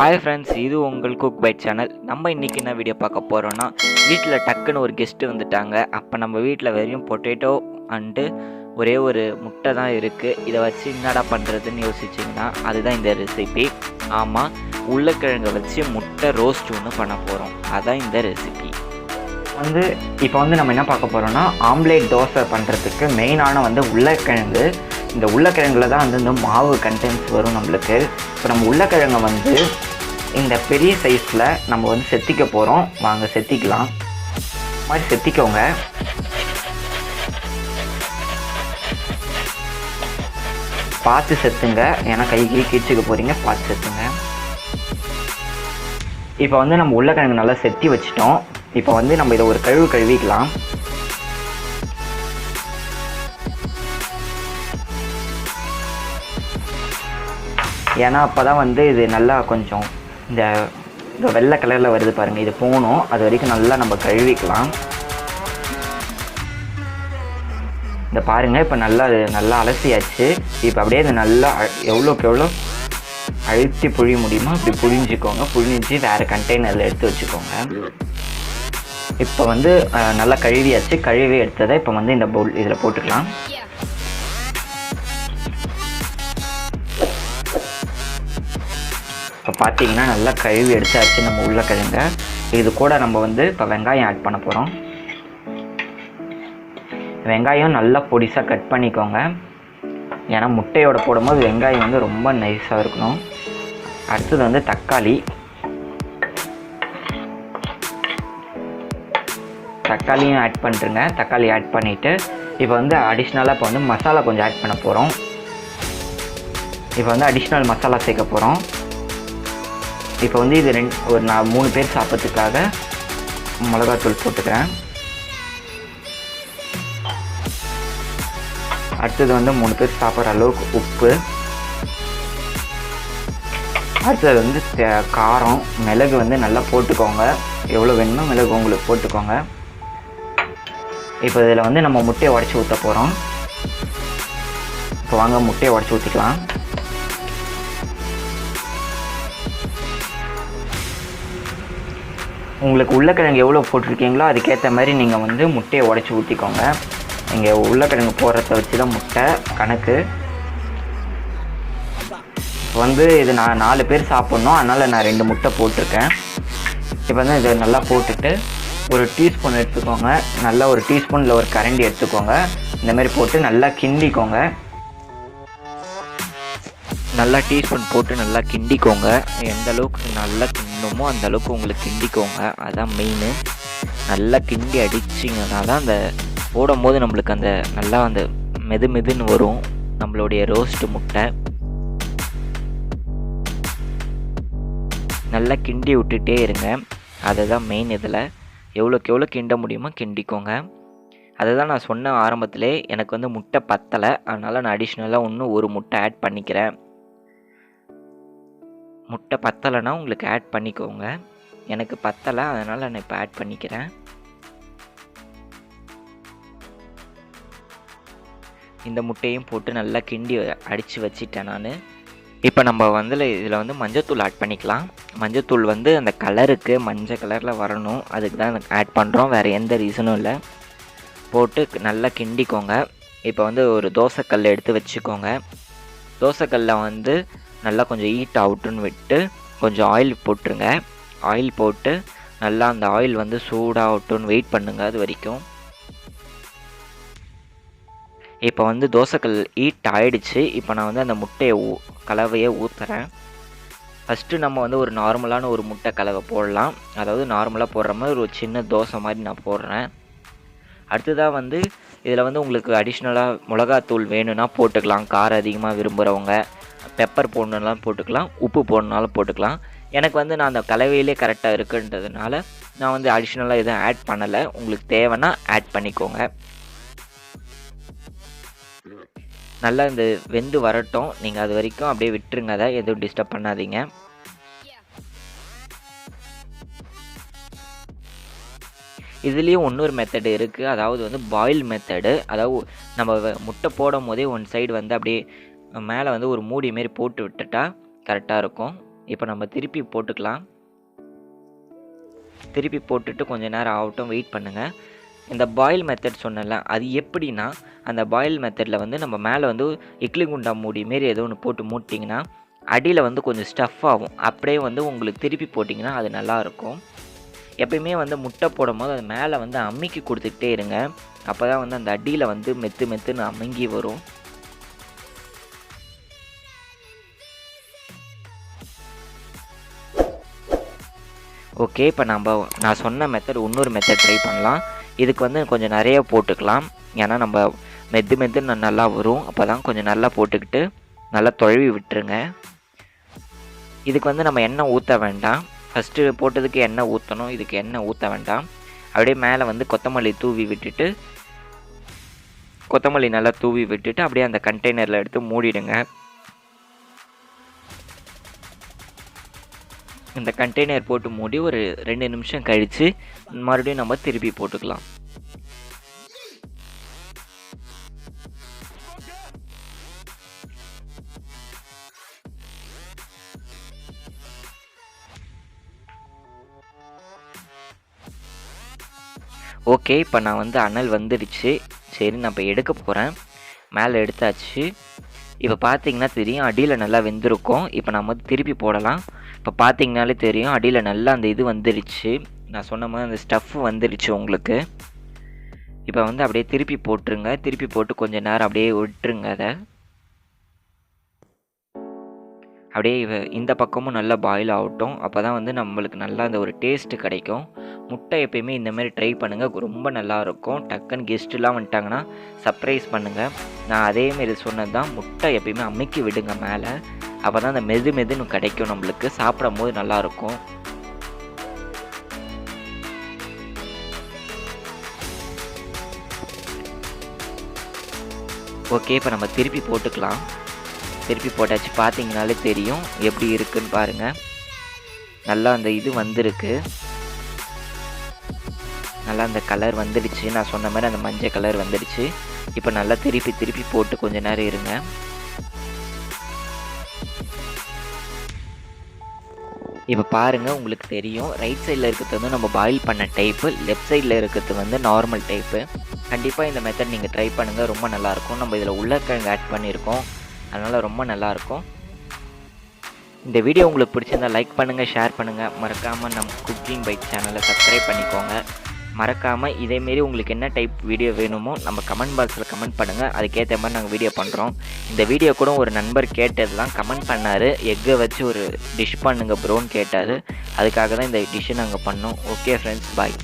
Hi friends, இது உங்கள் cook by channel. நம்ம இன்றைக்கி என்ன வீடியோ பார்க்க போகிறோன்னா, வீட்டில் டக்குன்னு ஒரு கெஸ்ட்டு வந்துட்டாங்க. அப்போ நம்ம வீட்டில் வெறும் பொட்டேட்டோ அண்டு ஒரே ஒரு முட்டை தான் இருக்குது. இதை வச்சு என்னடா பண்ணுறதுன்னு யோசிச்சிங்கன்னா அதுதான் இந்த ரெசிபி. ஆமாம், உருளைக்கிழங்கை வச்சு முட்டை ரோஸ்ட் ஒன்று பண்ண போகிறோம். அதுதான் இந்த ரெசிபி. இப்போ நம்ம என்ன பார்க்க போகிறோன்னா, ஆம்லேட் தோசை பண்ணுறதுக்கு மெயினான உருளைக்கிழங்கு. இந்த உருளைக்கிழங்குல தான் இந்த மாவு கண்டென்ட்ஸ் வரும் நம்மளுக்கு. இப்போ நம்ம உருளைக்கிழங்கை இந்த பெரிய சைஸில் நம்ம செத்திக்க போகிறோம். வாங்க செத்திக்கலாம். இந்த மாதிரி செத்திக்கோங்க. பார்த்து செத்துங்க, ஏன்னா கை கிழிச்சுக்க போகிறீங்க. பார்த்து செத்துங்க. இப்போ நம்ம உருளைக்கிழங்கு நல்லா செத்தி வச்சிட்டோம். இப்போ நம்ம இதை ஒரு கழுவிக்கலாம். ஏன்னா அப்போ தான் இது நல்லா கொஞ்சம் இந்த வெள்ளை கலரில் வருது பாருங்கள், இது போகணும். அது வரைக்கும் நல்லா நம்ம கழுவிக்கலாம். இந்த பாருங்கள், இப்போ நல்லா அலசியாச்சு. இப்போ அப்படியே இது நல்லா எவ்வளோக்கு எவ்வளோ அழுத்தி புழிய முடியுமோ அப்படி புழிஞ்சிக்கோங்க. புழிஞ்சு வேறு கண்டெய்னரில் எடுத்து வச்சுக்கோங்க. இப்போ நல்லா கழுவியாச்சு. கழுவி எடுத்ததை இப்போ இந்த பவுல் இதில் போட்டுக்கலாம். இப்போ பார்த்தீங்கன்னா நல்லா கழுவி எடுத்தாச்சு நம்ம உருளைக்கிழங்க. இது கூட நம்ம இப்போ வெங்காயம் ஆட் பண்ண போகிறோம். வெங்காயம் நல்லா பொடிசாக கட் பண்ணிக்கோங்க. ஏன்னா முட்டையோட போடும்போது வெங்காயம் ரொம்ப நைஸாக இருக்கணும். அடுத்தது தக்காளி. தக்காளியும் ஆட் பண்ணிட்டுருங்க. தக்காளி ஆட் பண்ணிவிட்டு இப்போ அடிஷ்னலாக இப்போ மசாலா கொஞ்சம் ஆட் பண்ண போகிறோம். இப்போ அடிஷ்னல் மசாலா சேர்க்க போகிறோம். இப்போ இது நான் 3 பேர் சாப்பிட்றதுக்காக மிளகாத்தூள் போட்டுக்கிறேன். அடுத்தது 3 பேர் சாப்பிட்ற அளவுக்கு உப்பு. அடுத்தது காரம். மிளகு நல்லா போட்டுக்கோங்க. எவ்வளோ வேணுமோ மிளகு உங்களுக்கு போட்டுக்கோங்க. இப்போ இதில் நம்ம முட்டையை உடச்சி ஊற்ற போகிறோம். இப்போ வாங்க முட்டையை உடச்சி ஊற்றிக்கலாம். உங்களுக்கு உருளைக்கிழங்கு எவ்வளோ போட்டிருக்கீங்களோ அதுக்கேற்ற மாதிரி நீங்கள் முட்டையை உடச்சி ஊற்றிக்கோங்க. நீங்கள் உருளைக்கிழங்கு போடுறத வச்சு தான் முட்டை கணக்கு. இப்போ இது நான் 4 பேர் சாப்பிட்ணும், அதனால் நான் 2 முட்டை போட்டிருக்கேன். இப்போ இதை நல்லா போட்டுட்டு ஒரு டீஸ்பூன் எடுத்துக்கோங்க. நல்லா ஒரு டீஸ்பூனில் ஒரு கரண்டி எடுத்துக்கோங்க. இந்தமாதிரி போட்டு நல்லா கிண்டிக்கோங்க. நல்லா டீஸ்பூன் போட்டு நல்லா கிண்டிக்கோங்க. எந்த அளவுக்கு நல்லா கிண்டணுமோ அந்த அளவுக்கு உங்களுக்கு கிண்டிக்கோங்க. அதுதான் மெயின். நல்லா கிண்டி அடிச்சிங்கன்னா தான் அந்த போடும்போது நம்மளுக்கு அந்த நல்லா அந்த மெதுன்னு வரும் நம்மளுடைய ரோஸ்ட்டு முட்டை. நல்லா கிண்டி விட்டுட்டே இருங்க. அதுதான் மெயின். இதில் எவ்வளோக்கு எவ்வளோ கிண்ட முடியுமோ கிண்டிக்கோங்க. அதை தான் நான் சொன்ன ஆரம்பத்திலே. எனக்கு முட்டை பத்தலை, அதனால் நான் அடிஷ்னலாக இன்னும் ஒரு முட்டை ஆட் பண்ணிக்கிறேன். முட்டை பத்தலைன்னா உங்களுக்கு ஆட் பண்ணிக்கோங்க. எனக்கு பத்தலை, அதனால் நான் இப்போ ஆட் பண்ணிக்கிறேன். இந்த முட்டையும் போட்டு நல்லா கிண்டி அடித்து வச்சிட்டேன் நான். இப்போ நம்ம இதில் மஞ்சத்தூள் ஆட் பண்ணிக்கலாம். மஞ்சத்தூள் அந்த கலருக்கு மஞ்சள் கலரில் வரணும், அதுக்கு தான் ஆட் பண்ணுறோம். வேறு எந்த ரீசனும் இல்லை. போட்டு நல்லா கிண்டிக்கோங்க. இப்போ ஒரு தோசைக்கல் எடுத்து வச்சுக்கோங்க. தோசைக்கல்லில் நல்லா கொஞ்சம் ஹீட் அவுட்டுன்னு விட்டு கொஞ்சம் ஆயில் போட்டுருங்க. ஆயில் போட்டு நல்லா அந்த ஆயில் சூடாகட்டும்னு வெயிட் பண்ணுங்கள் அது வரைக்கும். இப்போ தோசைக்கல் ஹீட் ஆகிடுச்சு. இப்போ நான் அந்த முட்டையை கலவையை ஊற்றுறேன். ஃபஸ்ட்டு நம்ம ஒரு நார்மலான ஒரு முட்டை கலவை போடலாம். அதாவது நார்மலாக போடுற மாதிரி ஒரு சின்ன தோசை மாதிரி நான் போடுறேன். அடுத்ததாக இதில் உங்களுக்கு அடிஷ்னலாக மிளகாத்தூள் வேணும்னா போட்டுக்கலாம். காரம் அதிகமாக விரும்புகிறவங்க பெப்பர் போடணுன்னாலும் போட்டுக்கலாம், உப்பு போடணுனாலும் போட்டுக்கலாம். எனக்கு நான் அந்த கலவையிலே கரெக்டாக இருக்குன்றதுனால நான் அடிஷ்னலாக எதுவும் ஆட் பண்ணலை. உங்களுக்கு தேவைன்னா ஆட் பண்ணிக்கோங்க. நல்லா இந்த வெந்து வரட்டும். நீங்கள் அது வரைக்கும் அப்படியே விட்டுருங்க, அதை எதுவும் டிஸ்டர்ப் பண்ணாதீங்க. இதுலேயும் இன்னொரு மெத்தடு இருக்குது. அதாவது பாயில் மெத்தடு. அதாவது நம்ம முட்டை போடும் போதே ஒன் சைடு அப்படியே மேலே ஒரு மூடி மாரி போட்டு விட்டுட்டா கரெக்டாக இருக்கும். இப்போ நம்ம திருப்பி போட்டுக்கலாம். திருப்பி போட்டுட்டு கொஞ்சம் நேரம் ஆகட்டும், வெயிட் பண்ணுங்கள். இந்த பாயில் மெத்தட் சொன்னல, அது எப்படின்னா அந்த பாயில் மெத்தடில் வந்து நம்ம மேலே வந்து இட்லி குண்டா மூடி மாரி ஏதோ ஒன்று போட்டு மூட்டிங்கன்னா அடியில் வந்து கொஞ்சம் ஸ்டஃப் ஆகும். அப்படியே வந்து உங்களுக்கு திருப்பி போட்டிங்கன்னா அது நல்லாயிருக்கும். எப்பயுமே வந்து முட்டை போடும் போது அது மேலே வந்து அமுக்கி கொடுத்துக்கிட்டே இருங்க. அப்போ தான் வந்து அந்த அடியில் வந்து மெத்து மெத்துன்னு அமுங்கி வரும். ஓகே, இப்போ நான் சொன்ன மெத்தட் இன்னொரு மெத்தட் ட்ரை பண்ணலாம். இதுக்கு வந்து கொஞ்சம் நிறைய போட்டுக்கலாம். ஏன்னா நம்ம மெத்து மெத்துன்னு நல்லா வரும். அப்போ தான் கொஞ்சம் நல்லா போட்டுக்கிட்டு நல்லா தொழவி விட்டுருங்க. இதுக்கு வந்து நம்ம எண்ணெய் ஊற்ற வேண்டாம். ஃபஸ்ட்டு போட்டதுக்கு எண்ணெய் ஊற்றணும், இதுக்கு எண்ணெய் ஊற்ற வேண்டாம். அப்படியே மேலே வந்து கொத்தமல்லி நல்லா தூவி விட்டுட்டு அப்படியே அந்த கண்டெய்னரில் எடுத்து மூடிடுங்க. இந்த கண்டெய்னர் போட்டு மூடி ஒரு 2 நிமிஷம் கழித்து மறுபடியும் நம்ம திருப்பி போட்டுக்கலாம். ஓகே, இப்போ நான் வந்து அனல் வந்துடுச்சு. சரி, நான் இப்போ எடுக்க போகிறேன். மேலே எடுத்தாச்சு. இப்போ பார்த்தீங்கன்னா தெரியும் அடியில் நல்லா வெந்திருக்கும். இப்போ நம்ம வந்து திருப்பி போடலாம். இப்போ பார்த்தீங்கனாலே தெரியும் அடியில் நல்லா அந்த இது வந்துடுச்சு. நான் சொன்ன மாதிரி அந்த ஸ்டஃப் வந்துடுச்சு உங்களுக்கு. இப்போ வந்து அப்படியே திருப்பி போட்டுருங்க. திருப்பி போட்டு கொஞ்சம் நேரம் அப்படியே விட்டுருங்க. அதை அப்படியே இந்த பக்கமும் நல்லா பாயில் ஆகட்டும். அப்போ தான் வந்து நம்மளுக்கு நல்லா அந்த ஒரு டேஸ்ட்டு கிடைக்கும். முட்டை எப்பயுமே இந்தமாரி ட்ரை பண்ணுங்கள், ரொம்ப நல்லாயிருக்கும். டக்குன்னு கெஸ்ட்டுலாம் வந்துட்டாங்கன்னா சர்ப்ரைஸ் பண்ணுங்கள். நான் அதேமாரி சொன்னது தான், முட்டை எப்பயுமே அமுக்கி விடுங்க மேலே. அப்போ தான் அந்த மெதுன்னு கிடைக்கும், நம்மளுக்கு சாப்பிடும் போது நல்லாயிருக்கும். ஓகே, இப்போ நம்ம திருப்பி போட்டுக்கலாம். திருப்பி போட்டாச்சு. பார்த்தீங்கனாலே தெரியும் எப்படி இருக்குன்னு பாருங்கள். நல்லா அந்த இது வந்திருக்கு, நல்லா அந்த கலர் வந்துடுச்சு. நான் சொன்ன மாதிரி அந்த மஞ்சள் கலர் வந்துடுச்சு. இப்போ நல்லா திருப்பி போட்டு கொஞ்சம் நேரம் இருங்க. இப்போ பாருங்கள், உங்களுக்கு தெரியும் ரைட் சைடில் இருக்கிறது வந்து நம்ம பாயில் பண்ண டைப்பு, லெஃப்ட் சைடில் இருக்கிறது வந்து நார்மல் டைப்பு. கண்டிப்பாக இந்த மெத்தட் நீங்கள் ட்ரை பண்ணுங்கள், ரொம்ப நல்லாயிருக்கும். நம்ம இதில் உருளைக்கிழங்கு ஆட் பண்ணியிருக்கோம், அதனால் ரொம்ப நல்லாயிருக்கும். இந்த வீடியோ உங்களுக்கு பிடிச்சிருந்தால் லைக் பண்ணுங்கள், ஷேர் பண்ணுங்கள். மறக்காமல் நம்ம குக்கிங் பைட் சேனலை சப்ஸ்கிரைப் பண்ணிக்கோங்க. மறக்காமல் இதேமாரி உங்களுக்கு என்ன டைப் வீடியோ வேணுமோ நம்ம கமெண்ட் பாக்ஸில் கமெண்ட் பண்ணுங்கள், அதுக்கேற்ற மாதிரி நாங்கள் வீடியோ பண்ணுறோம். இந்த வீடியோ கூட ஒரு நண்பர் கேட்டதுலாம் கமெண்ட் பண்ணார், எக்கை வச்சு ஒரு டிஷ் பண்ணுங்க ப்ரோன்னு கேட்டார். அதுக்காக தான் இந்த டிஷ்ஷை நாங்கள் பண்ணோம். ஓகே ஃப்ரெண்ட்ஸ், பாய்.